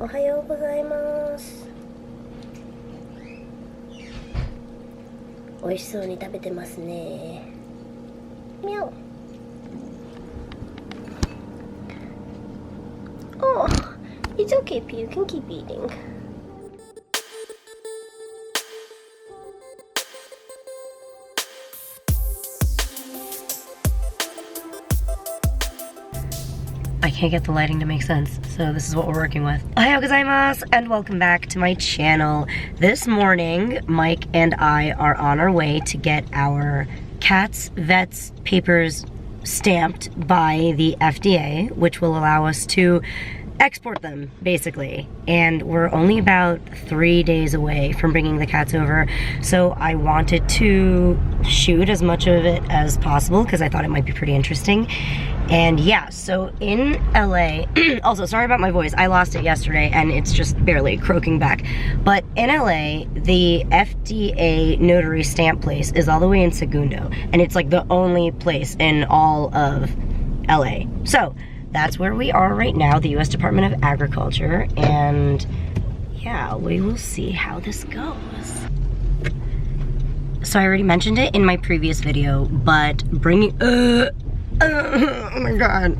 おはようございます。美味しそうに食べてますね。みゃお。Oh, it's okay, P. You can keep eating. I can't get the lighting to make sense, so this is what we're working with. Ohayou gozaimasu, and welcome back to my channel. This morning, Mike and I are on our way to get our cat's vet's papers stamped by the FDA, which will allow us to export them, basically. And we're only about 3 days away from bringing the cats over, so I wanted to shoot as much of it as possible because I thought it might be pretty interesting. And yeah, so in LA, also sorry about my voice, I lost it yesterday and it's just barely croaking back. But in LA, the FDA notary stamp place is all the way in Segundo, and it's like the only place in all of LA. So that's where we are right now, the US Department of Agriculture, and yeah, we will see how this goes. So I already mentioned it in my previous video, but bringing, oh my god.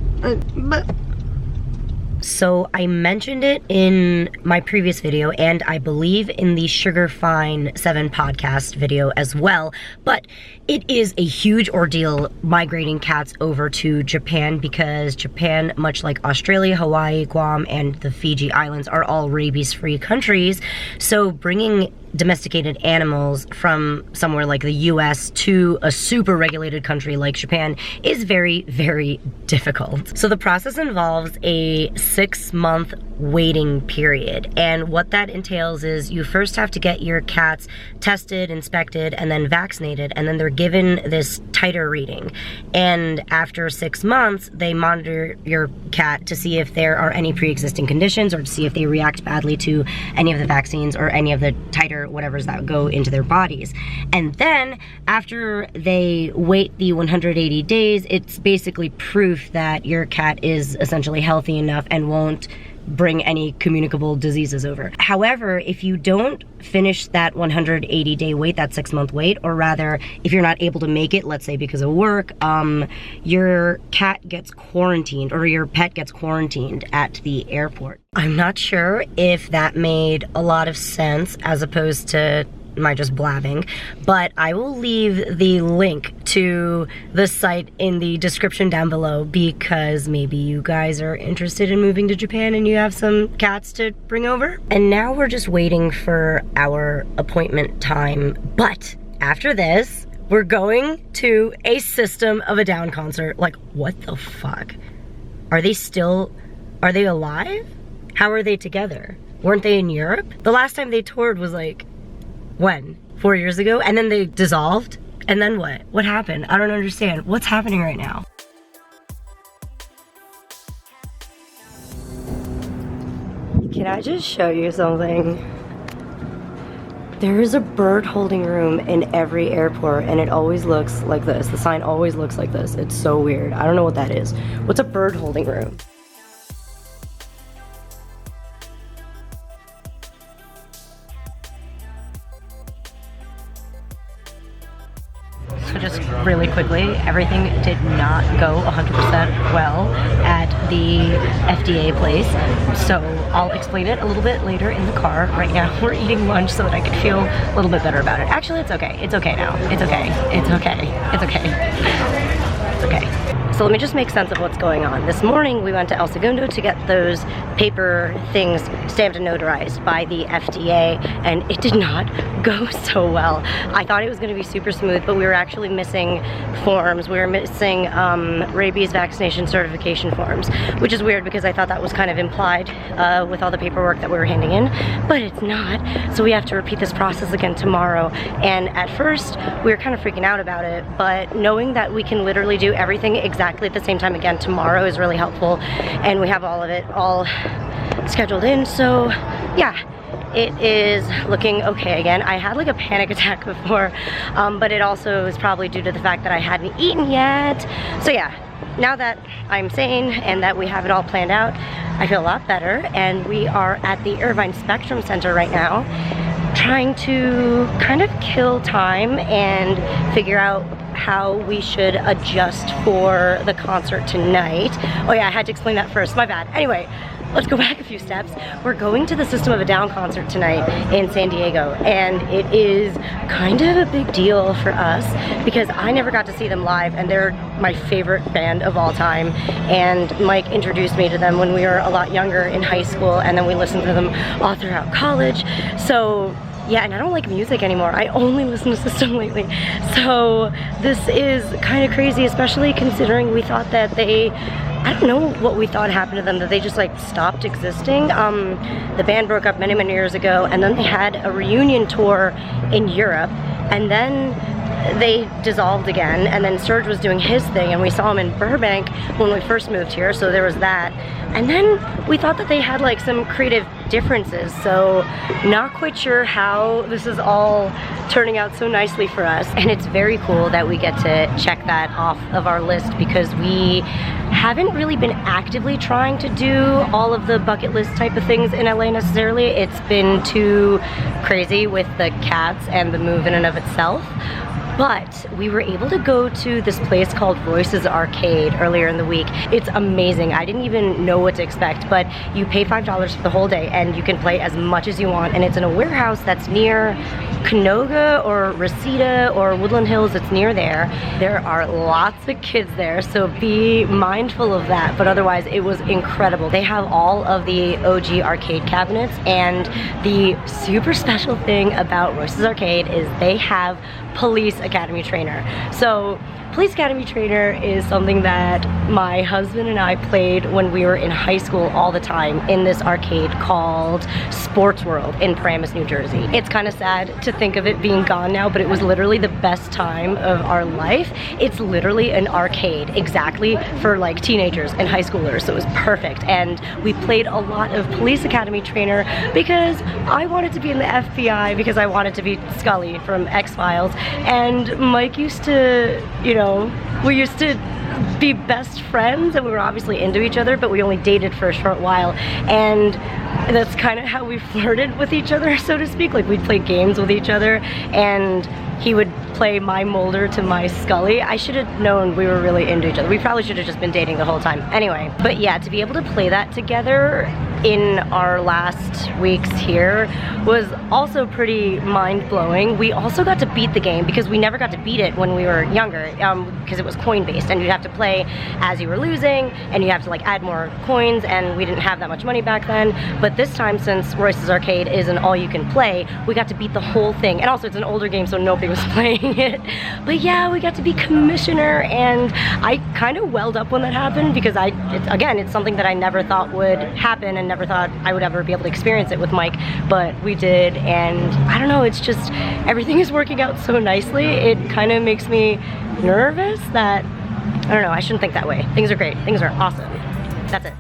So I mentioned it in my previous video, and I believe in the Sugar Fine 7 podcast video as well, but it is a huge ordeal migrating cats over to Japan because Japan, much like Australia, Hawaii, Guam, and the Fiji Islands, are all rabies-free countries. So bringing domesticated animals from somewhere like the US to a super regulated country like Japan is very, very difficult. So the process involves a 6-month waiting period, and what that entails is you first have to get your cats tested, inspected, and then vaccinated, and then they're given this titer reading. And after 6 months, they monitor your cat to see if there are any pre-existing conditions or to see if they react badly to any of the vaccines or any of the titer whatevers that go into their bodies. And then after they wait the 180 days, it's basically proof that your cat is essentially healthy enough and won't bring any communicable diseases over. However, if you don't finish that 180-day wait, that 6-month wait, or rather, if you're not able to make it, let's say because of work, your cat gets quarantined, or your pet gets quarantined at the airport. I'm not sure if that made a lot of sense as opposed to my just blabbing, but I will leave the link to the site in the description down below because maybe you guys are interested in moving to Japan and you have some cats to bring over. And now we're just waiting for our appointment time, but after this, we're going to a System of a Down concert. Like, what the fuck? Are they alive? How are they together? Weren't they in Europe? The last time they toured was like, when? 4 years ago? And then they dissolved? And then what? What happened? I don't understand. What's happening right now? Can I just show you something? There is a bird holding room in every airport, and it always looks like this. The sign always looks like this. It's so weird. I don't know what that is. What's a bird holding room? So just really quickly, everything did not go 100% well at the FDA place. So I'll explain it a little bit later in the car. Right now we're eating lunch so that I could feel a little bit better about it. Actually, it's okay. It's okay now. It's okay. It's okay. It's okay. It's okay. So let me just make sense of what's going on. This morning we went to El Segundo to get those paper things stamped and notarized by the FDA, and it did not go so well. I thought it was going to be super smooth, but we were actually missing forms. We were missing rabies vaccination certification forms, which is weird because I thought that was kind of implied with all the paperwork that we were handing in, but it's not. So we have to repeat this process again tomorrow, and at first we were kind of freaking out about it, but knowing that we can literally do everything exactly at the same time again tomorrow is really helpful, and we have all of it all scheduled in. So yeah, it is looking okay again. I had like a panic attack before, but it also is probably due to the fact that I hadn't eaten yet. So yeah, now that I'm sane and that we have it all planned out, I feel a lot better, and we are at the Irvine Spectrum Center right now, trying to kind of kill time and figure out how we should adjust for the concert tonight. Oh yeah, I had to explain that first, my bad. Anyway, let's go back a few steps. We're going to the System of a Down concert tonight in San Diego, and it is kind of a big deal for us because I never got to see them live, and they're my favorite band of all time. And Mike introduced me to them when we were a lot younger in high school, and then we listened to them all throughout college. So yeah, and I don't like music anymore. I only listen to System lately. So this is kind of crazy, especially considering we thought that I don't know what we thought happened to them, that they just like stopped existing. The band broke up many, many years ago, and then they had a reunion tour in Europe, and then they dissolved again, and then Serge was doing his thing, and we saw him in Burbank when we first moved here, so there was that. And then we thought that they had like some creative differences, so not quite sure how this is all turning out so nicely for us. And it's very cool that we get to check that off of our list, because we haven't really been actively trying to do all of the bucket list type of things in LA necessarily. It's been too crazy with the cats and the move in and of itself. But we were able to go to this place called Royce's Arcade earlier in the week. It's amazing. I didn't even know what to expect, but you pay $5 for the whole day and you can play as much as you want, and it's in a warehouse that's near Canoga or Reseda or Woodland Hills. It's near there. There are lots of kids there, so be mindful of that, but otherwise it was incredible. They have all of the OG arcade cabinets, and the super special thing about Royce's Arcade is they have Police Academy Trainer. So Police Academy Trainer is something that my husband and I played when we were in high school all the time in this arcade called Sports World in Paramus, New Jersey. It's kind of sad to think of it being gone now, but it was literally the best time of our life. It's literally an arcade exactly for like teenagers and high schoolers, so it was perfect. And we played a lot of Police Academy Trainer because I wanted to be in the FBI, because I wanted to be Scully from X-Files, and Mike used to, you know, we used to be best friends, and we were obviously into each other, but we only dated for a short while, and that's kind of how we flirted with each other, so to speak. Like, we'd play games with each other, and he would play my Mulder to my Scully. I should have known we were really into each other. We probably should have just been dating the whole time. Anyway, but yeah, to be able to play that together in our last weeks here was also pretty mind-blowing. We also got to beat the game, because we never got to beat it when we were younger, because it was coin-based, and you'd have to play as you were losing, and you have to like add more coins, and we didn't have that much money back then. But this time, since Royce's Arcade is an all-you-can-play, we got to beat the whole thing. And also, it's an older game, so nobody was playing it. But yeah, we got to be commissioner, and I kind of welled up when that happened, because again, it's something that I never thought would happen, and never thought I would ever be able to experience it with Mike, but we did. And I don't know, it's just, everything is working out so nicely. It kind of makes me nervous that, I don't know, I shouldn't think that way. Things are great, things are awesome. That's it.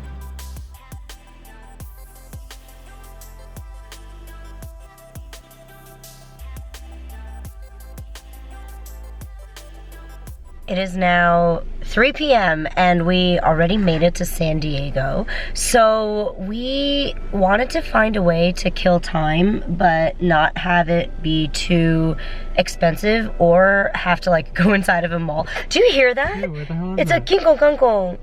It is now 3 p.m. and we already made it to San Diego. So we wanted to find a way to kill time, but not have it be too expensive or have to like go inside of a mall. Do you hear that? Yeah, where the hell is it's that? a kinkong kankong.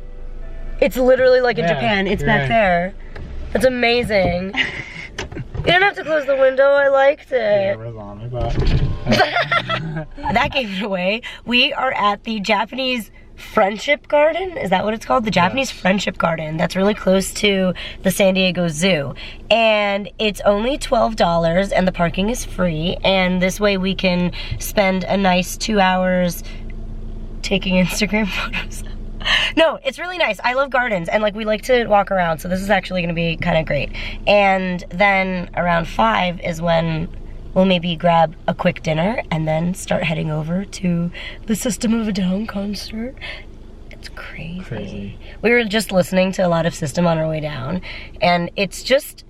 It's literally like in Japan. It's back right. there. That's amazing. You don't have to close the window. I liked it. Yeah, it was on me, but that gave it away. We are at the Japanese Friendship Garden. Is that what it's called? The Japanese Friendship Garden. That's really close to the San Diego Zoo. And it's only $12 and the parking is free. And this way we can spend a nice 2 hours taking Instagram photos. No, it's really nice. I love gardens, and like we like to walk around, so this is actually gonna be kind of great. And then around 5 is when we'll maybe grab a quick dinner and then start heading over to the System of a Down concert. It's crazy. We were just listening to a lot of System on our way down, and it's just,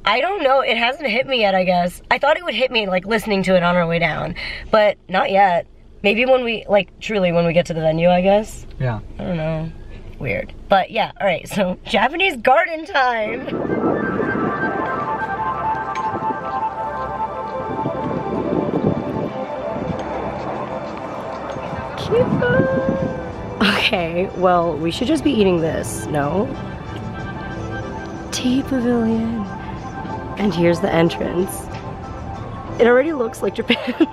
I don't know, it hasn't hit me yet, I guess. I thought it would hit me like listening to it on our way down, but not yet. Maybe when we, like, truly when we get to the venue, I guess. Yeah. I don't know. Weird. But yeah, alright, so Japanese garden time! Cute! Okay, well, we should just be eating this, no? Tea pavilion. And here's the entrance. It already looks like Japan.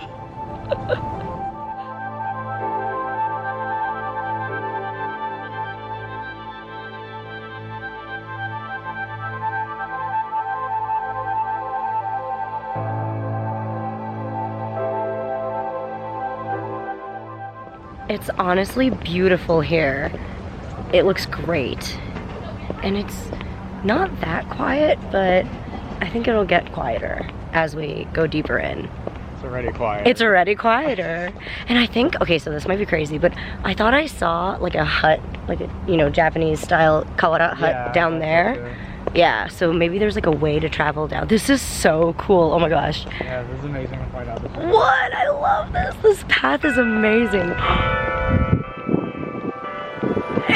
It's honestly beautiful here. It looks great. And it's not that quiet, but I think it'll get quieter as we go deeper in. It's already quiet. It's already quieter. And I think, okay, so this might be crazy, but I thought I saw like a hut, like a, you know, Japanese style kawara hut down there. Yeah, so maybe there's like a way to travel down. This is so cool. Oh my gosh. Yeah, this is amazing to find out. What? I love this. This path is amazing.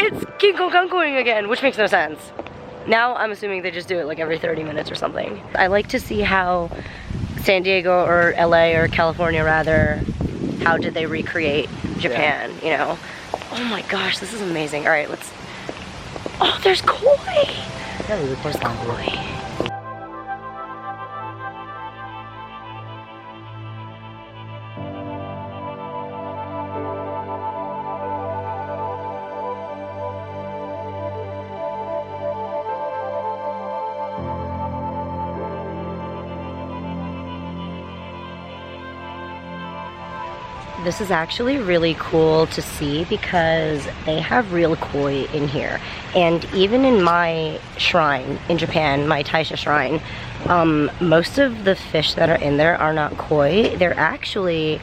It's King Kong going again, which makes no sense. Now I'm assuming they just do it like every 30 minutes or something. I like to see how San Diego or LA or California rather, how did they recreate Japan, you know? Oh my gosh, this is amazing. All right, let's, oh, there's koi. Yeah, there's koi. This is actually really cool to see because they have real koi in here. And even in my shrine in Japan, my Taisha shrine, most of the fish that are in there are not koi. They're actually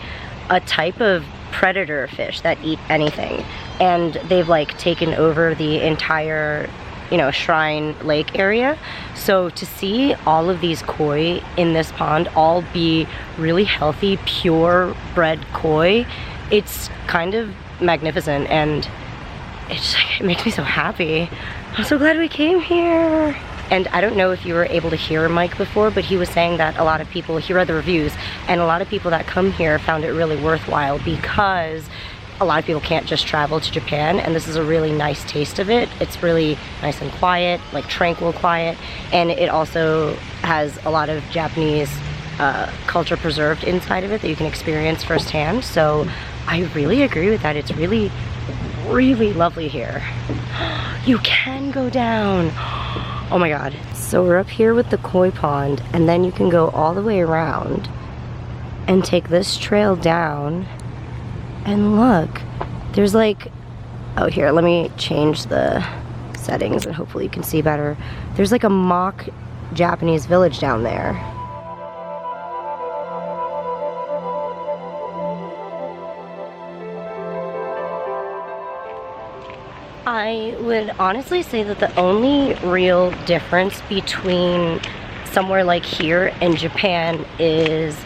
a type of predator fish that eat anything. And they've like taken over the entire, you know, shrine lake area. So to see all of these koi in this pond all be really healthy, pure bred koi, it's kind of magnificent, and it makes me so happy. I'm so glad we came here. And I don't know if you were able to hear Mike before, but he was saying that a lot of people, he read the reviews, and a lot of people that come here found it really worthwhile because a lot of people can't just travel to Japan, and this is a really nice taste of it. It's really nice and quiet, like tranquil quiet, and it also has a lot of Japanese culture preserved inside of it that you can experience firsthand. So I really agree with that. It's really, really lovely here. You can go down. Oh my god. So we're up here with the koi pond, and then you can go all the way around and take this trail down. And look, there's like, oh here, let me change the settings and hopefully you can see better. There's like a mock Japanese village down there. I would honestly say that the only real difference between somewhere like here and Japan is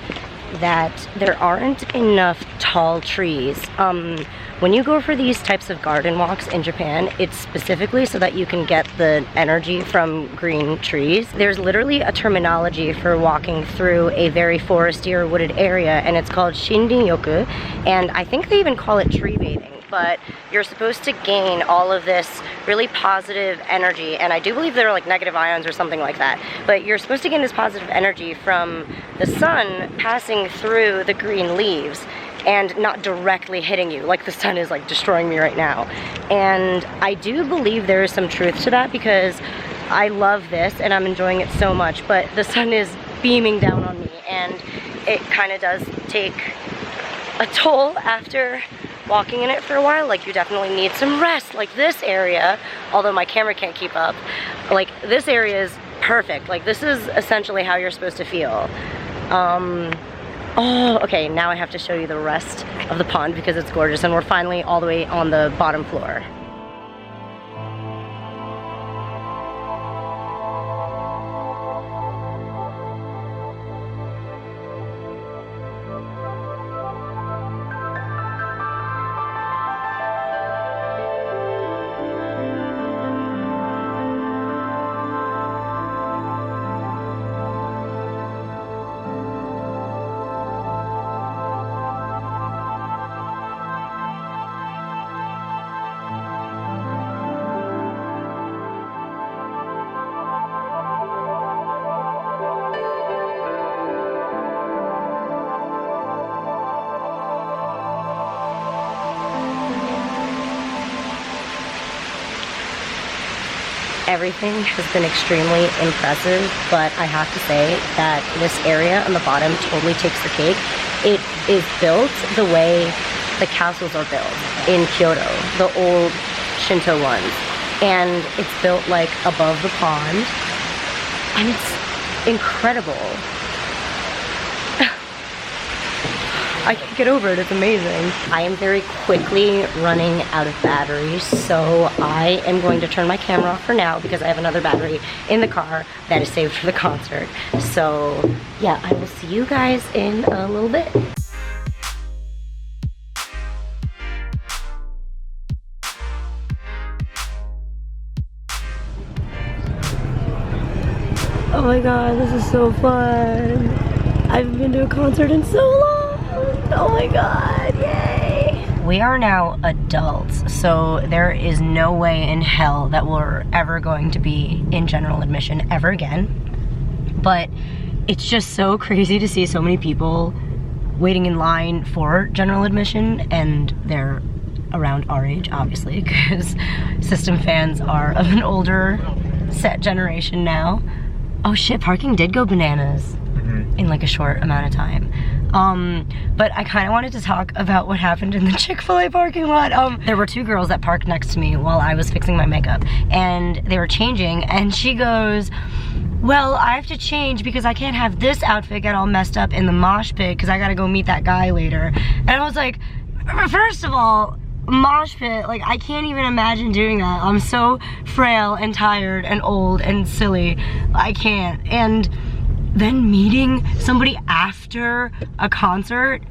that there aren't enough tall trees. When you go for these types of garden walks in Japan, it's specifically so that you can get the energy from green trees. There's literally a terminology for walking through a very foresty or wooded area, and it's called shinrin-yoku, and I think they even call it tree bathing. But you're supposed to gain all of this really positive energy, and I do believe there are like negative ions or something like that, but you're supposed to gain this positive energy from the sun passing through the green leaves and not directly hitting you like the sun is like destroying me right now. And I do believe there is some truth to that because I love this and I'm enjoying it so much, but the sun is beaming down on me and it kind of does take a toll after walking in it for a while. Like, you definitely need some rest. Like this area, although my camera can't keep up, like this area is perfect. Like this is essentially how you're supposed to feel. Oh, okay, now I have to show you the rest of the pond because it's gorgeous, and we're finally all the way on the bottom floor. Everything has been extremely impressive, but I have to say that this area on the bottom totally takes the cake. It is built the way the castles are built in Kyoto, the old Shinto ones. And it's built like above the pond, and it's incredible. I can't get over it, it's amazing. I am very quickly running out of batteries, so I am going to turn my camera off for now because I have another battery in the car that is saved for the concert. So yeah, I will see you guys in a little bit. Oh my god, this is so fun. I haven't been to a concert in so long. Oh my god, yay. We are now adults, so there is no way in hell that we're ever going to be in general admission ever again. But it's just so crazy to see so many people waiting in line for general admission, and they're around our age, obviously, because System fans are of an older set generation now. Oh shit, parking did go bananas in like a short amount of time. But I kind of wanted to talk about what happened in the Chick-fil-A parking lot. There were two girls that parked next to me while I was fixing my makeup, and they were changing, and she goes, well, I have to change because I can't have this outfit get all messed up in the mosh pit because I gotta go meet that guy later. And I was like, first of all, mosh pit, like I can't even imagine doing that. I'm so frail and tired and old and silly. I can't. And then meeting somebody after a concert,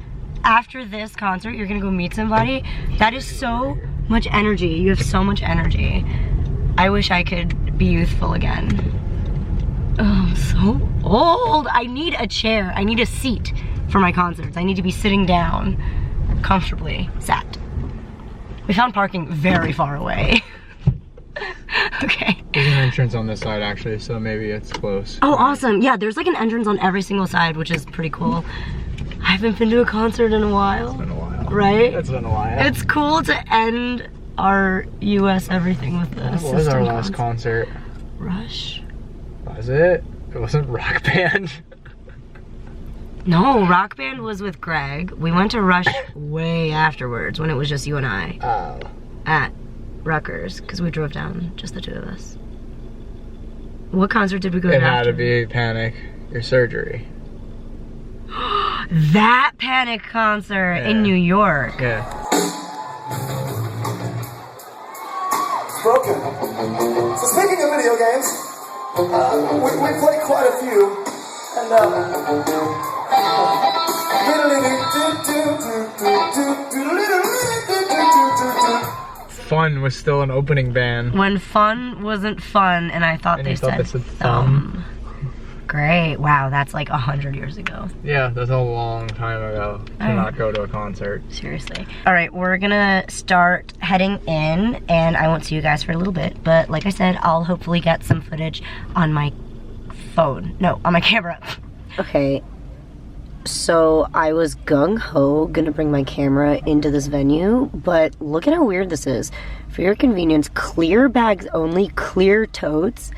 after this concert, you're gonna go meet somebody. That is so much energy. You have so much energy. I wish I could be youthful again. Oh, I'm so old. I need a chair. I need a seat for my concerts. I need to be sitting down comfortably sat. We found parking very far away. Okay. There's an entrance on this side actually, so maybe it's close. Oh, awesome. Yeah, there's like an entrance on every single side, which is pretty cool. I haven't been to a concert in a while. It's been a while. Right? It's been a while. It's cool to end our US everything with this. What was our last concert? Rush? Was it? It wasn't Rock Band. No, Rock Band was with Greg. We went to Rush way afterwards when it was just you and I. Oh. At Rutgers, because we drove down, just the two of us. What concert did we go to It had after? to be Panic, Your Surgery. That Panic concert in New York. Yeah. It's broken. So speaking of video games, we played quite a few, and Fun was still an opening band. When fun wasn't fun, and I thought they said thumb. Great. Wow, that's like 100 years ago. Yeah, that's a long time ago to not go to a concert. Seriously. All right, we're gonna start heading in, and I won't see you guys for a little bit, but like I said, I'll hopefully get some footage on my phone. No, on my camera. Okay, so I was gung-ho gonna bring my camera into this venue, but look at how weird this is. For your convenience, clear bags only, clear totes,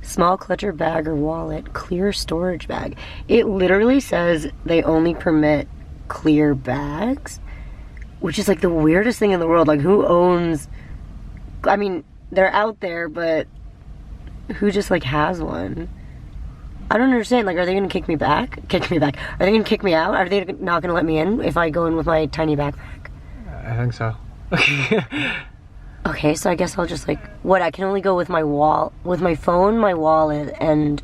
small clutcher bag or wallet, clear storage bag. It literally says they only permit clear bags, which is like the weirdest thing in the world. Like, who owns, I mean, they're out there, but who just like has one? I don't understand. Like, are they gonna kick me back? Kick me back. Are they gonna kick me out? Are they not gonna let me in if I go in with my tiny backpack? I think so. Okay, so I guess I'll just like, what, I can only go with my with my phone, my wallet, and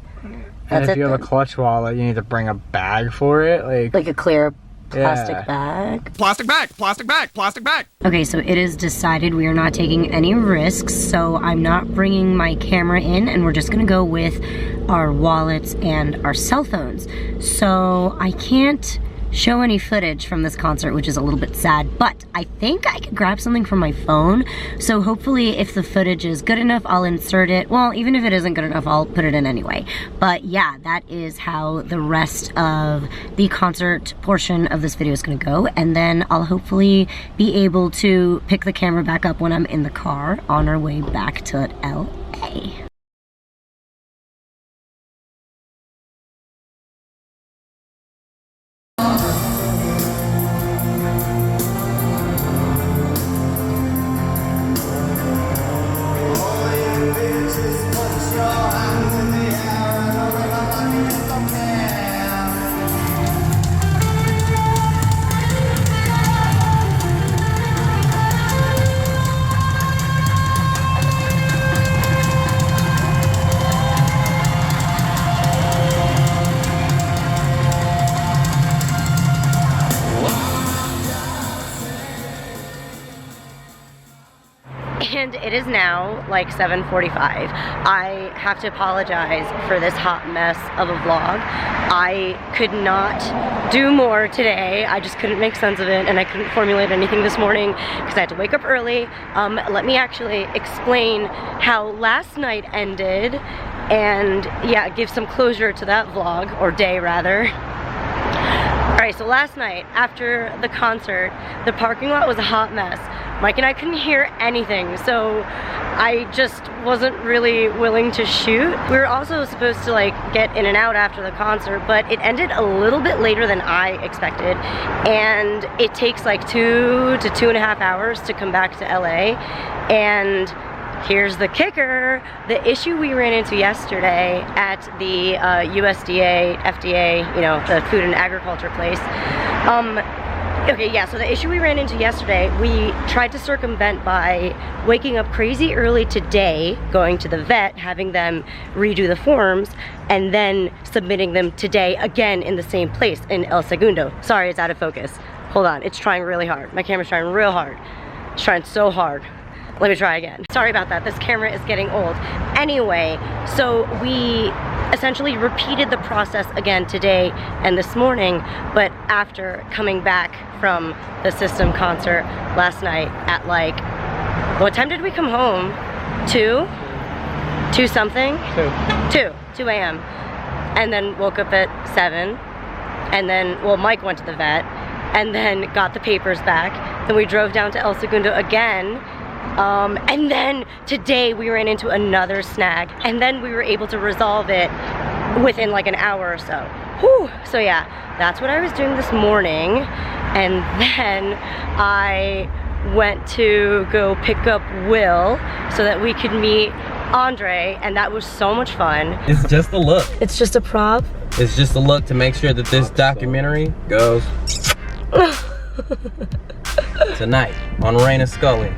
that's and if it you have then. a clutch wallet, you need to bring a bag for it. Like a clear plastic bag. Plastic bag, plastic bag, plastic bag. Okay, so it is decided we are not taking any risks, so I'm not bringing my camera in, and we're just gonna go with our wallets and our cell phones. So I can't show any footage from this concert, which is a little bit sad, but I think I could grab something from my phone. So hopefully if the footage is good enough, I'll insert it. Well, even if it isn't good enough, I'll put it in anyway. But yeah, that is how the rest of the concert portion of this video is gonna go. And then I'll hopefully be able to pick the camera back up when I'm in the car on our way back to LA. And it is now like 7:45. I have to apologize for this hot mess of a vlog. I could not do more today. I just couldn't make sense of it, and I couldn't formulate anything this morning because I had to wake up early. Let me actually explain how last night ended and yeah, give some closure to that vlog, or day rather. Alright, so last night after the concert, the parking lot was a hot mess. Mike and I couldn't hear anything, so I just wasn't really willing to shoot. We were also supposed to like get in and out after the concert, but it ended a little bit later than I expected, and it takes like 2 to 2.5 hours to come back to LA. And here's the kicker. The issue we ran into yesterday at the USDA, FDA, you know, the food and agriculture place. Okay, yeah, so the issue we ran into yesterday, we tried to circumvent by waking up crazy early today, going to the vet, having them redo the forms, and then submitting them today again in the same place, in El Segundo. Sorry, it's out of focus. Hold on, it's trying really hard. My camera's trying real hard. It's trying so hard. Let me try again. Sorry about that, this camera is getting old. Anyway, so we essentially repeated the process again today and this morning, but after coming back from the System concert last night at like, what time did we come home? 2 something? 2 a.m. And then woke up at 7, and then, well, Mike went to the vet, and then got the papers back. Then we drove down to El Segundo again. And then today we ran into another snag, and then we were able to resolve it within like an hour or so. Whew. So yeah, that's what I was doing this morning, and then I went to go pick up Will so that we could meet Andre, and that was so much fun. It's just a look. It's just a prop? It's just a look to make sure that this documentary goes tonight on Reina Scully.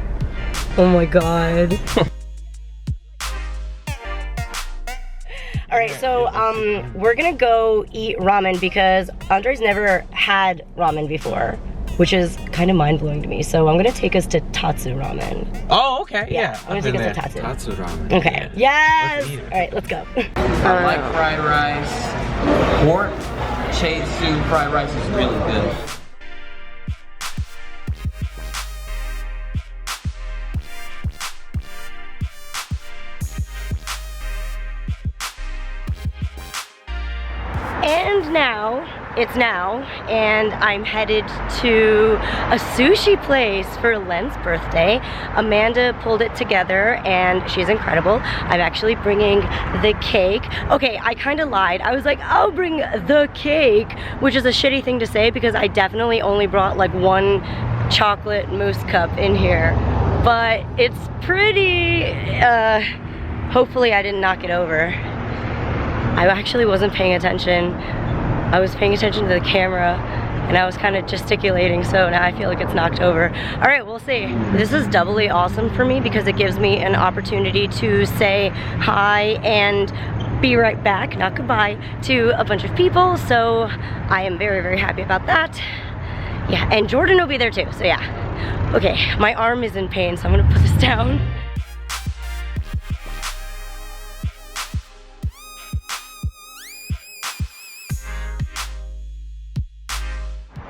Oh my god. Alright, so we're gonna go eat ramen because Andre's never had ramen before, which is kind of mind-blowing to me. So I'm gonna take us to Tatsu Ramen. Oh, okay, yeah. I'm gonna take us to Tatsu. Tatsu ramen. Okay. Yes! Alright, let's go. I like fried rice. Pork Chase-su fried rice is really good. And now, it's now, and I'm headed to a sushi place for Len's birthday. Amanda pulled it together, and she's incredible. I'm actually bringing the cake. Okay, I kind of lied. I was like, I'll bring the cake, which is a shitty thing to say because I definitely only brought like 1 chocolate mousse cup in here. But it's pretty, hopefully I didn't knock it over. I actually wasn't paying attention. I was paying attention to the camera, and I was kind of gesticulating, so now I feel like it's knocked over. All right, we'll see. This is doubly awesome for me because it gives me an opportunity to say hi and be right back, not goodbye, to a bunch of people, so I am very, very happy about that. Yeah, and Jordan will be there too, so yeah. Okay, my arm is in pain, so I'm gonna put this down.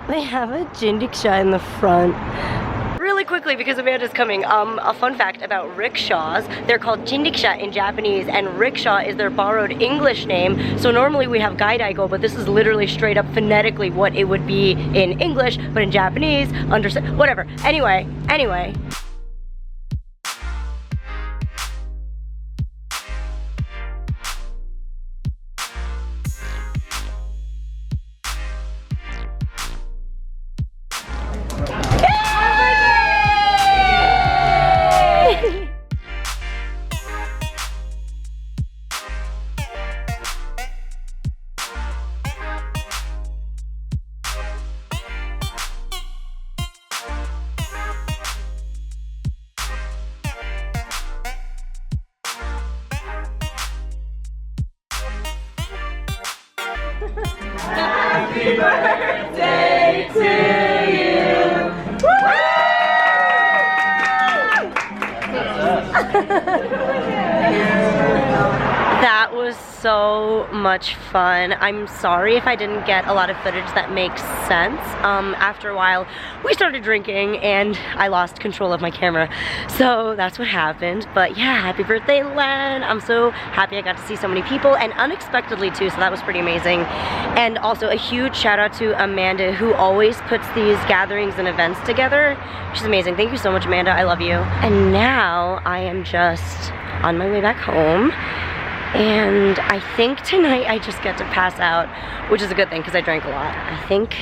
They have a jindiksha in the front. Really quickly, because Amanda's coming, a fun fact about rickshaws. They're called jindiksha in Japanese, and rickshaw is their borrowed English name. So normally we have gaidaigo, but this is literally straight up phonetically what it would be in English, but in Japanese, whatever. Anyway. Happy birthday to you. Woo! That was so much fun. I'm sorry if I didn't get a lot of footage that makes sense. After a while, we started drinking and I lost control of my camera. So that's what happened. But yeah, happy birthday, Len. I'm so happy I got to see so many people, and unexpectedly too, so that was pretty amazing. And also a huge shout out to Amanda, who always puts these gatherings and events together. She's amazing. Thank you so much, Amanda. I love you. And now I am just on my way back home. And I think tonight I just get to pass out, which is a good thing because I drank a lot. I think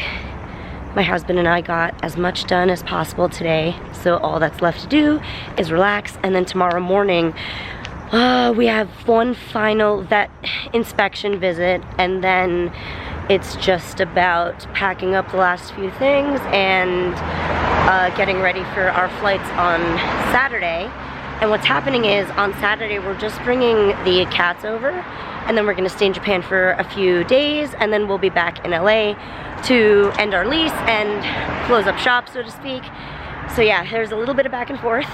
my husband and I got as much done as possible today, so all that's left to do is relax. And then tomorrow morning, we have one final vet inspection visit, and then it's just about packing up the last few things and getting ready for our flights on Saturday. And what's happening is on Saturday we're just bringing the cats over, and then we're gonna stay in Japan for a few days, and then we'll be back in LA to end our lease and close up shop, so to speak. So yeah, there's a little bit of back and forth,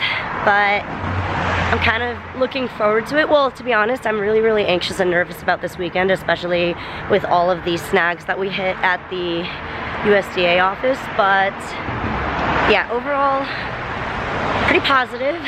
but I'm kind of looking forward to it. Well, to be honest, I'm really anxious and nervous about this weekend, especially with all of these snags that we hit at the USDA office. But yeah, overall, pretty positive.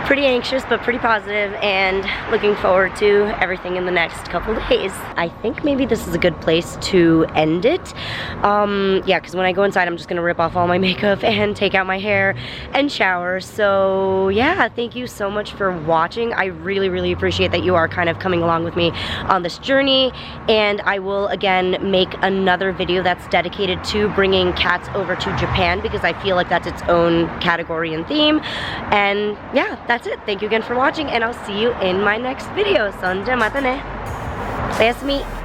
Pretty anxious, but pretty positive, and looking forward to everything in the next couple days. I think maybe this is a good place to end it. Yeah, because when I go inside, I'm just gonna rip off all my makeup and take out my hair and shower. So yeah, thank you so much for watching. I really appreciate that you are kind of coming along with me on this journey, and I will again make another video that's dedicated to bringing cats over to Japan, because I feel like that's its own category and theme. And yeah, that's it. Thank you again for watching, and I'll see you in my next video. Sonja mata ne. Oyasumi.